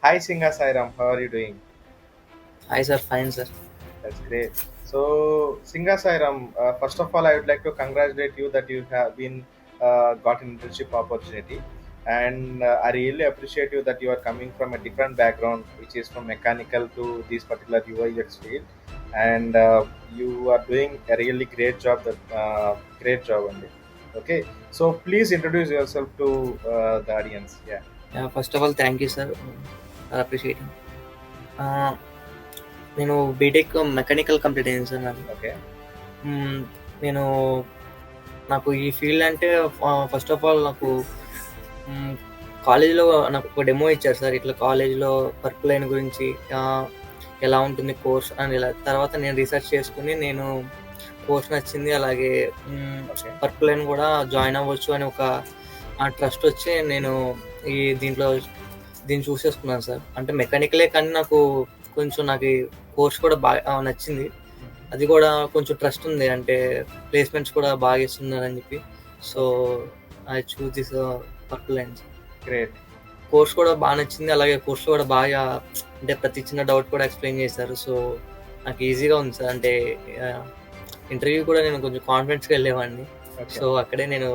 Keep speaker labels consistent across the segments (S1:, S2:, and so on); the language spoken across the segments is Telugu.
S1: Hi Singa Sairam, how are you doing?
S2: Hi sir, fine sir.
S1: That's great. So Singa Sairam, first of all, I would like to congratulate you that you have been got an internship opportunity, and I really appreciate you that you are coming from a different background, which is from mechanical to this particular UI/UX field, and you are doing a really great job. Great job on it. Okay, so please introduce yourself to the audience. Yeah.
S2: First of all, thank you sir for appreciating. Uh, నేను బీటెక్ మెకానికల్ కంప్లీట్ అయింది సార్ నాది.
S1: Okay.
S2: మ్మ్, నేను నాకు ఈ ఫీల్డ్ అంటే ఫస్ట్ ఆఫ్ ఆల్ నాకు కాలేజీలో నాకు ఒక డెమో ఇచ్చారు సార్. ఇట్లా కాలేజీలో పర్పుల్ లైన్ గురించి ఎలా ఉంటుంది కోర్స్ అని ఇలా తర్వాత నేను రీసెర్చ్ చేసుకుని నేను కోర్స్ నచ్చింది. అలాగే
S1: Okay.
S2: పర్పుల్ లైన్ కూడా జాయిన్ అవ్వచ్చు అని ఒక ట్రస్ట్ వచ్చి నేను ఈ దీన్ని చూస్ చేసుకున్నాను సార్. అంటే మెకానికలే కానీ నాకు ఈ కోర్స్ కూడా బాగా నచ్చింది. అది కూడా కొంచెం ట్రస్ట్ ఉంది. అంటే ప్లేస్మెంట్స్ కూడా బాగా ఇస్తున్నారని చెప్పి. So I choose this purple line.
S1: Great.
S2: Course కూడా బాగా నచ్చింది. అలాగే కోర్స్ కూడా బాగా అంటే ప్రతి చిన్న డౌట్ కూడా ఎక్స్ప్లెయిన్ చేశారు. సో నాకు ఈజీగా ఉంది సార్. అంటే ఇంటర్వ్యూ కూడా నేను కొంచెం కాన్ఫిడెన్స్గా వెళ్ళేవాడిని.
S1: Okay.
S2: సో అక్కడే నేను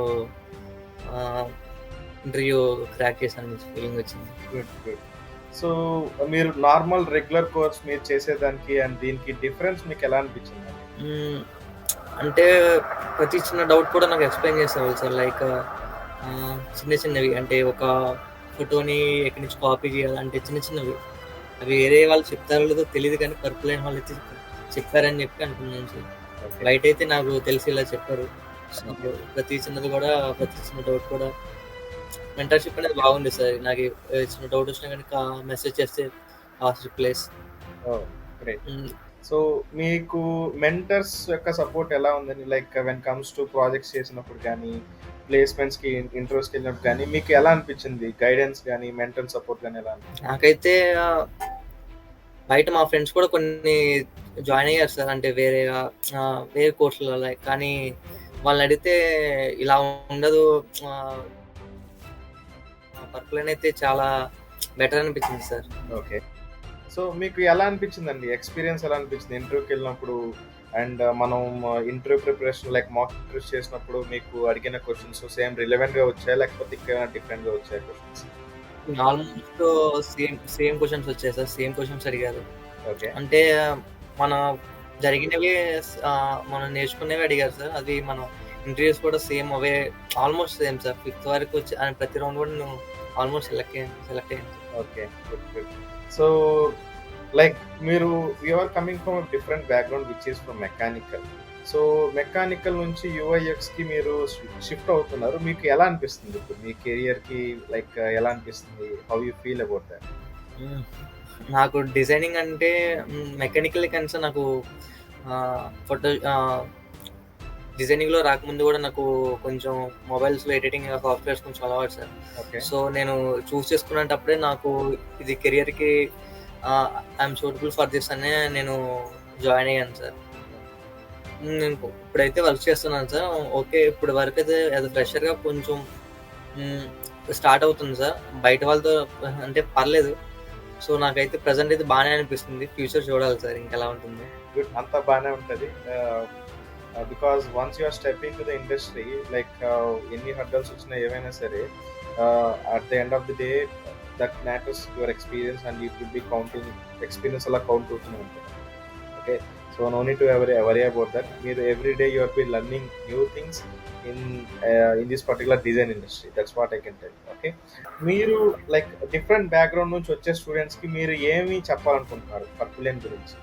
S2: ఇంటర్వ్యూ క్రాక్ చేశాను ఫీలింగ్ వచ్చింది.
S1: Good good. సో మీరు నార్మల్ రెగ్యులర్ కోర్స్ మీరు చేసేదానికి అండ్ దీనికి డిఫరెన్స్ మీకు ఎలా అనిపించింది?
S2: మ్మ్, అంటే ప్రతి చిన్న డౌట్ కూడా నాకు ఎక్స్ప్లెయిన్ చేసేవాళ్ళు సార్. లైక్ చిన్న చిన్నవి అంటే ఒక ఫోటోని ఎక్కడి నుంచి కాపీ చేయాలంటే చిన్న చిన్నవి అవి వేరే వాళ్ళు చెప్తారో లేదో తెలియదు, కానీ పర్పుల్ అయిన వాళ్ళు అయితే చెప్పారని చెప్పి అనుకున్నాను సార్.
S1: ఓకే.
S2: బయట అయితే నాకు తెలిసి ఇలా చెప్పారు. సో ప్రతి చిన్నది కూడా ప్రతి చిన్న డౌట్ కూడా మెంటర్షిప్ అనేది బాగుంది సార్. నాకు చిన్న డౌట్ వచ్చినా కనుక మెసేజ్ చేస్తే ఫాస్ట్ రిప్లైస్.
S1: ఓ గ్రేట్. సో మీకు మెంటర్స్ యొక్క సపోర్ట్ ఎలా ఉందండి? Like when comes to projects చేసినప్పుడు కానీ ప్లేస్మెంట్స్కి ఇంటర్వ్యూస్కి వెళ్ళినప్పుడు కానీ మీకు ఎలా అనిపించింది? గైడెన్స్ కానీ మెంటల్ సపోర్ట్ కానీ ఎలా అనిపించింది?
S2: నాకైతే బయట మా ఫ్రెండ్స్ కూడా కొన్ని జాయిన్ అయ్యారు సార్. అంటే వేరే కోర్సులలో, కానీ వాళ్ళని అడిగితే ఇలా ఉండదు. పర్పుల్ అయితే చాలా బెటర్ అనిపించింది సార్.
S1: ఓకే. సో మీకు ఎలా అనిపించిందండి? ఎక్స్పీరియన్స్ ఎలా అనిపించింది ఇంటర్వ్యూకి వెళ్ళినప్పుడు? అండ్ మనం interview preparation like mock interviews చేసినప్పుడు మీకు అడిగిన క్వశ్చన్స్ సేమ్ రిలవెంట్గా వచ్చాయా, లేకపోతే ఇంకా డిఫరెంట్గా వచ్చాయి క్వశ్చన్స్?
S2: ఆల్మోస్ట్ సేమ్ క్వశ్చన్స్ వచ్చాయి సార్. సేమ్ క్వశ్చన్స్ అడిగారు.
S1: ఓకే.
S2: అంటే మన జరిగినవి మనం నేర్చుకునేవి అడిగారు సార్. అది మనం ఇంటర్వ్యూస్ కూడా సేమ్ అవే, ఆల్మోస్ట్ సేమ్ సార్. ఫిఫ్త్ వరకు వచ్చి ప్రతి రౌండ్ కూడా నేను ఆల్మోస్ట్ సెలెక్ట్ అయ్యాను.
S1: Okay. Good good. So like మీరు are coming from different background which is from mechanical. So mechanical నుంచి యూఐఎక్స్కి మీరు షిఫ్ట్ అవుతున్నారు. మీకు ఎలా అనిపిస్తుంది ఇప్పుడు మీ కెరియర్కి? లైక్ ఎలా అనిపిస్తుంది? How you feel about that?
S2: నాకు డిజైనింగ్ అంటే మెకానికల్ కన్నా నాకు ఫోటో డిజైనింగ్లో రాకముందు కూడా నాకు కొంచెం మొబైల్స్లో ఎడిటింగ్ సాఫ్ట్వేర్స్ కొంచెం అలవాటు సార్.
S1: ఓకే.
S2: సో నేను చూస్ చేసుకునేటప్పుడే నాకు ఇది కెరియర్కి ఐఎమ్ సూటబుల్ ఫర్ దిస్ అనే నేను జాయిన్ అయ్యాను సార్. నేను ఇప్పుడైతే వర్క్ చేస్తున్నాను సార్. ఓకే, ఇప్పుడు వరకు అయితే యాజ్ ఫ్రెషర్గా కొంచెం స్టార్ట్ అవుతుంది సార్. బయట వాళ్ళతో అంటే పర్లేదు. సో నాకైతే ప్రజెంట్ అయితే బాగానే అనిపిస్తుంది. ఫ్యూచర్ చూడాలి సార్ ఇంకెలా ఉంటుందో.
S1: గుడ్. అంతా బాగానే ఉంటుంది. Because once you are stepping to the industry, like ఎన్ని హర్డల్స్ వచ్చినా ఏమైనా సరే, at the end of the day that matters your experience and you will be counting experience అలా కౌంట్ అవుతూనే ఉంటుంది. Okay. So no need to worry about that. మీరు every day you are be learning new things in in this particular design industry. That's what I can tell. Okay. మీరు లైక్ డిఫరెంట్ బ్యాక్గ్రౌండ్ నుంచి వచ్చే స్టూడెంట్స్కి మీరు ఏమి చెప్పాలనుకుంటున్నారు పర్పులేన్ గురించి?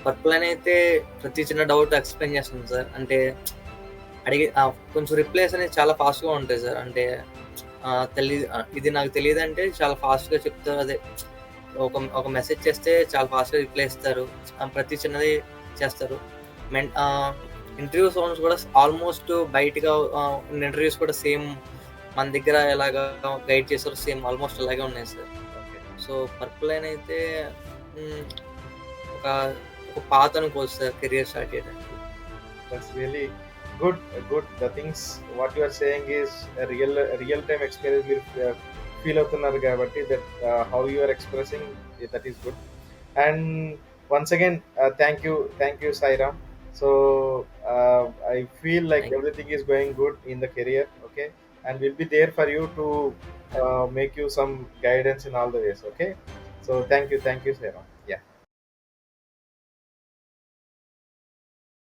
S2: పర్పుల్ అయితే ప్రతి చిన్న డౌట్ ఎక్స్ప్లెయిన్ చేస్తుంది సార్. అంటే కొంచెం రిప్లైస్ అనేది చాలా ఫాస్ట్గా ఉంటాయి సార్. అంటే ఇది నాకు తెలియదు అంటే చాలా ఫాస్ట్గా చెప్తారు. అదే ఒక మెసేజ్ చేస్తే చాలా ఫాస్ట్గా రిప్లై ఇస్తారు. ప్రతి చిన్నది చేస్తారు. ఇంటర్వ్యూ సౌండ్స్ కూడా ఆల్మోస్ట్ బయటగా ఉన్న ఇంటర్వ్యూస్ కూడా సేమ్ మన దగ్గర ఎలాగా గైడ్ చేస్తారో సేమ్ ఆల్మోస్ట్ అలాగే ఉన్నాయి సార్. సో పర్పుల్ అయితే ఒక ఒక పాత అనుకోవచ్చు సార్ కెరియర్ స్టార్ట్ చేయడానికి.
S1: That's really good. Good. The things what you are saying is a real time experience మీరు ఫీల్ అవుతున్నారు కాబట్టి that how you are expressing that is good. And once again, thank you Sairam. So I feel like
S2: thank
S1: everything is going good in the career, okay, and we'll be there for you to make you some guidance in all the ways, okay. So thank you Sairam.